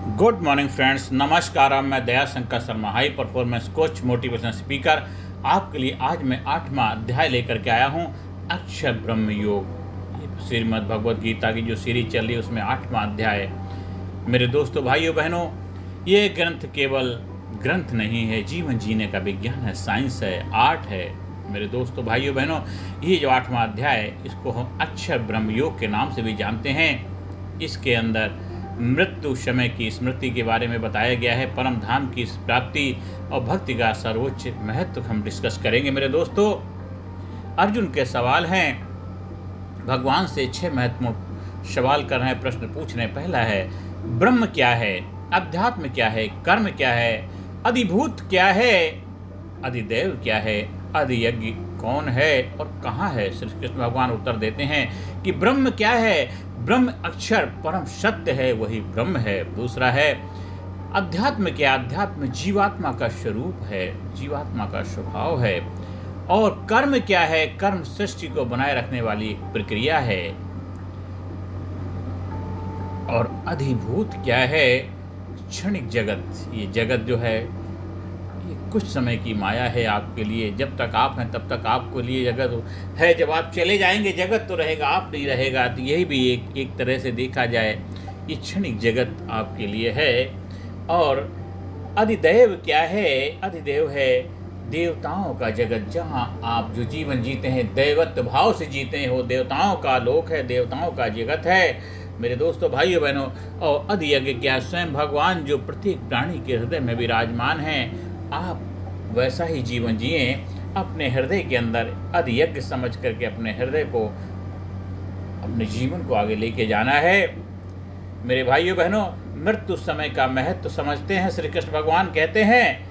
Good morning friends, नमस्कार। मैं Daya Shankar Sharma, high performance coach, motivational speaker. आपके लिए आज मैं 8वां अध्याय लेकर के आया हूँ, अक्षर ब्रह्म योग। ये श्रीमद् भगवद गीता की जो सीरीज चल रही है उसमें 8वां अध्याय है। मेरे दोस्तों, भाइयों बहनों, ये ग्रंथ केवल ग्रंथ नहीं है, जीवन जीने का विज्ञान है, साइंस है, आर्ट है। मेरे दोस्तों, भाइयों बहनों, ये जो 8वां अध्याय है इसको हम अक्षर ब्रह्म योग के नाम से भी जानते हैं। इसके अंदर मृत्यु समय की स्मृति के बारे में बताया गया है, परम धाम की प्राप्ति और भक्ति का सर्वोच्च महत्व हम डिस्कस करेंगे। मेरे दोस्तों, अर्जुन के सवाल हैं, भगवान से 6 महत्वपूर्ण सवाल कर रहे हैं, प्रश्न पूछ रहे हैं। पहला है, ब्रह्म क्या है, अध्यात्म क्या है, कर्म क्या है, अधिभूत क्या है, अधिदेव क्या है, अधियज्ञ कौन है और कहाँ है। श्री कृष्ण भगवान उत्तर देते हैं कि ब्रह्म क्या है, ब्रह्म अक्षर परम सत्य है, वही ब्रह्म है। दूसरा है, अध्यात्म क्या, अध्यात्म जीवात्मा का स्वरूप है, जीवात्मा का स्वभाव है। और कर्म क्या है, कर्म सृष्टि को बनाए रखने वाली एक प्रक्रिया है। और अधिभूत क्या है, क्षणिक जगत। ये जगत जो है ये कुछ समय की माया है आपके लिए। जब तक आप हैं तब तक आपको लिए जगत है, जब आप चले जाएंगे जगत तो रहेगा, आप नहीं रहेगा। तो यही भी एक तरह से देखा जाए ये क्षणिक जगत आपके लिए है। और अधिदैव क्या है, अधिदेव है देवताओं का जगत, जहाँ आप जो जीवन जीते हैं दैवत्व भाव से जीते हो, देवताओं का लोक है, देवताओं का जगत है। मेरे दोस्तों, भाइयों बहनों, और अधियज्ञ क्या, स्वयं भगवान जो प्रत्येक प्राणी के हृदय में विराजमान हैं। आप वैसा ही जीवन जिए, अपने हृदय के अंदर अधियज्ञ समझ करके अपने हृदय को, अपने जीवन को आगे लेके जाना है। मेरे भाइयों बहनों, मृत्यु समय का महत्व समझते हैं। श्री कृष्ण भगवान कहते हैं,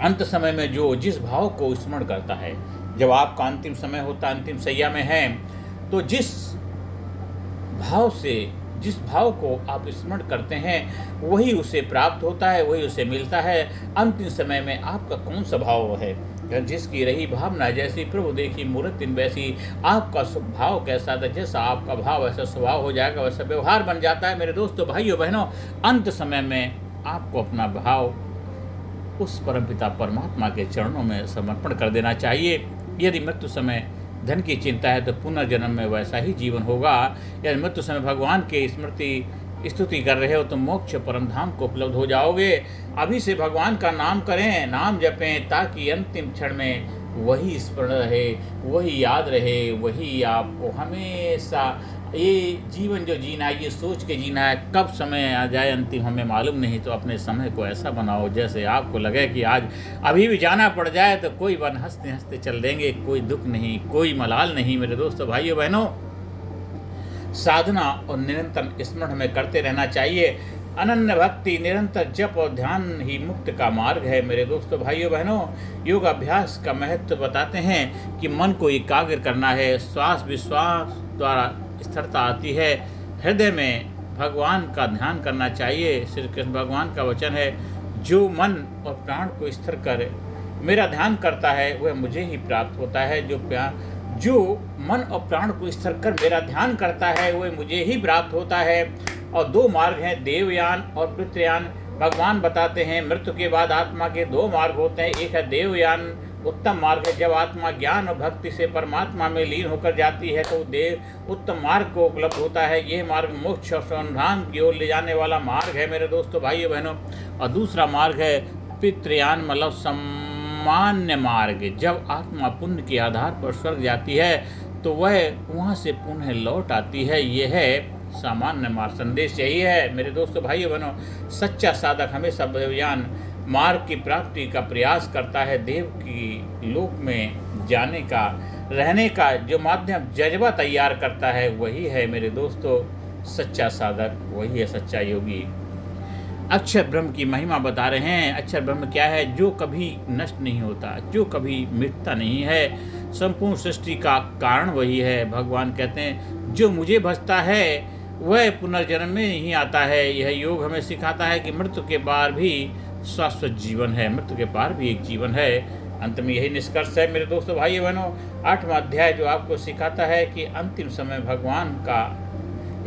अंत समय में जो जिस भाव को स्मरण करता है, जब आपका अंतिम समय होता, अंतिम सैया में है, तो जिस भाव को आप स्मरण करते हैं वही उसे प्राप्त होता है, वही उसे मिलता है। अंतिम समय में आपका कौन सा भाव है, जिसकी रही भावना जैसी प्रभु देखी मूर्ति वैसी, आपका स्वभाव कैसा था, जैसा आपका भाव वैसा स्वभाव हो जाएगा, वैसा व्यवहार बन जाता है। मेरे दोस्तों, भाइयों बहनों, अंत समय में आपको अपना भाव उस परमपिता परमात्मा के चरणों में समर्पण कर देना चाहिए। यदि मृत्यु समय धन की चिंता है तो पुनर्जन्म में वैसा ही जीवन होगा। यदि मृत्यु समय भगवान के स्मृति स्तुति कर रहे हो तो मोक्ष परम धाम को उपलब्ध हो जाओगे। अभी से भगवान का नाम करें, नाम जपें, ताकि अंतिम क्षण में वही स्मरण रहे, वही याद रहे, वही आपको हमेशा ये जीवन जो जीना है, ये सोच के जीना है, कब समय आ जाए अंतिम हमें मालूम नहीं। तो अपने समय को ऐसा बनाओ जैसे आपको लगे कि आज अभी भी जाना पड़ जाए तो कोई वन हंसते हंसते चल देंगे, कोई दुख नहीं, कोई मलाल नहीं। मेरे दोस्तों, भाइयों बहनों, साधना और निरंतर स्मरण हमें करते रहना चाहिए। अनन्य भक्ति, निरंतर जप और ध्यान ही मुक्त का मार्ग है। मेरे दोस्तों, भाइयों बहनों, योग अभ्यास का महत्व बताते हैं कि मन को एकाग्र करना है, श्वास विश्वास द्वारा स्थिरता आती है। हृदय में भगवान का ध्यान करना चाहिए। श्री कृष्ण भगवान का वचन है, जो मन और प्राण को स्थिर कर मेरा ध्यान करता है वह मुझे ही प्राप्त होता है। जो मन और प्राण को स्थिर कर मेरा ध्यान करता है वह मुझे ही प्राप्त होता है। और 2 मार्ग हैं, देवयान और पितृयान। भगवान बताते हैं मृत्यु के बाद आत्मा के 2 मार्ग होते हैं। एक है देवयान, उत्तम मार्ग है, जब आत्मा ज्ञान और भक्ति से परमात्मा में लीन होकर जाती है तो देव उत्तम मार्ग को उपलब्ध होता है। यह मार्ग मोक्ष और स्वधाम की ओर ले जाने वाला मार्ग है। मेरे दोस्तों, भाइयों बहनों, और दूसरा मार्ग है पितृयान, मतलब सामान्य मार्ग। जब आत्मा पुण्य के आधार पर स्वर्ग जाती है तो वह वहाँ से पुनः लौट आती है। यह है सामान्य मार्ग। संदेश यही है मेरे दोस्तों, भाइयों बहनों, सच्चा साधक हमेशा देवयान मार्ग की प्राप्ति का प्रयास करता है। देव की लोक में जाने का, रहने का जो माध्यम जज्बा तैयार करता है वही है मेरे दोस्तों सच्चा साधक, वही है सच्चा योगी। अक्षर ब्रह्म की महिमा बता रहे हैं। अक्षर ब्रह्म क्या है, जो कभी नष्ट नहीं होता, जो कभी मिटता नहीं है, संपूर्ण सृष्टि का कारण वही है। भगवान कहते हैं, जो मुझे भजता है वह पुनर्जन्म में ही आता है। यह योग हमें सिखाता है कि मृत्यु के बाद भी शाश्वत जीवन है, मृत्यु के पार भी एक जीवन है। अंत में यही निष्कर्ष है मेरे दोस्तों, भाइयों बहनों, 8वां अध्याय जो आपको सिखाता है कि अंतिम समय भगवान का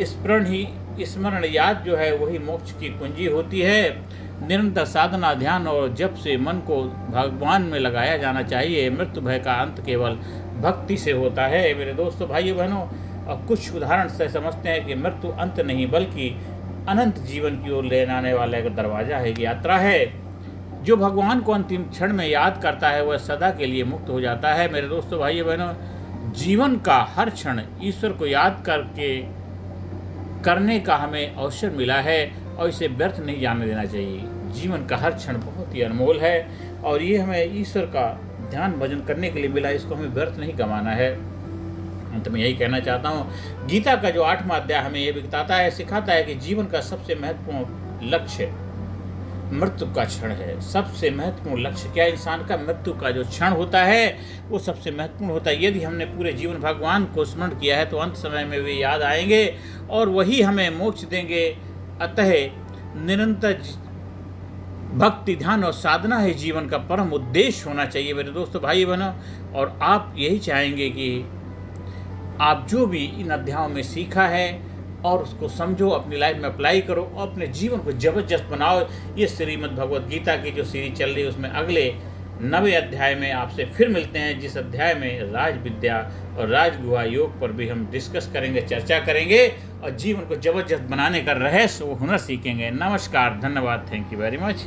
स्मरण ही स्मरण याद जो है वही मोक्ष की कुंजी होती है। निरंतर साधना, ध्यान और जप से मन को भगवान में लगाया जाना चाहिए। मृत्यु भय का अंत केवल भक्ति से होता है। मेरे दोस्तों, भाइयों बहनों, अब कुछ उदाहरण से समझते हैं कि मृत्यु अंत नहीं बल्कि अनंत जीवन की ओर ले आने वाला एक दरवाजा है, यात्रा है। जो भगवान को अंतिम क्षण में याद करता है वह सदा के लिए मुक्त हो जाता है। मेरे दोस्तों, भाइयों बहनों, जीवन का हर क्षण ईश्वर को याद करने का हमें अवसर मिला है और इसे व्यर्थ नहीं जाने देना चाहिए। जीवन का हर क्षण बहुत ही अनमोल है और ये हमें ईश्वर का ध्यान भजन करने के लिए मिला, इसको हमें व्यर्थ नहीं गंवाना है। अंत में यही कहना चाहता हूँ, गीता का जो 8वां अध्याय हमें ये बताता है, सिखाता है कि जीवन का सबसे महत्वपूर्ण लक्ष्य मृत्यु का क्षण है। सबसे महत्वपूर्ण लक्ष्य क्या? इंसान का मृत्यु का जो क्षण होता है वो सबसे महत्वपूर्ण होता है। यदि हमने पूरे जीवन भगवान को स्मरण किया है तो अंत समय में वे याद आएंगे और वही हमें मोक्ष देंगे। अतः निरंतर भक्ति, ध्यान और साधना ही जीवन का परम उद्देश्य होना चाहिए। मेरे दोस्तों, भाई बहनों, और आप यही चाहेंगे कि आप जो भी इन अध्यायों में सीखा है और उसको समझो, अपनी लाइफ में अप्लाई करो और अपने जीवन को जबरदस्त बनाओ। ये श्रीमद् भगवद गीता की जो सीरीज चल रही है उसमें अगले 9वें अध्याय में आपसे फिर मिलते हैं, जिस अध्याय में राज विद्या और राजगुहा योग पर भी हम डिस्कस करेंगे, चर्चा करेंगे और जीवन को जबरदस्त बनाने का रहस्य वो हुनर सीखेंगे। नमस्कार, धन्यवाद, थैंक यू वेरी मच।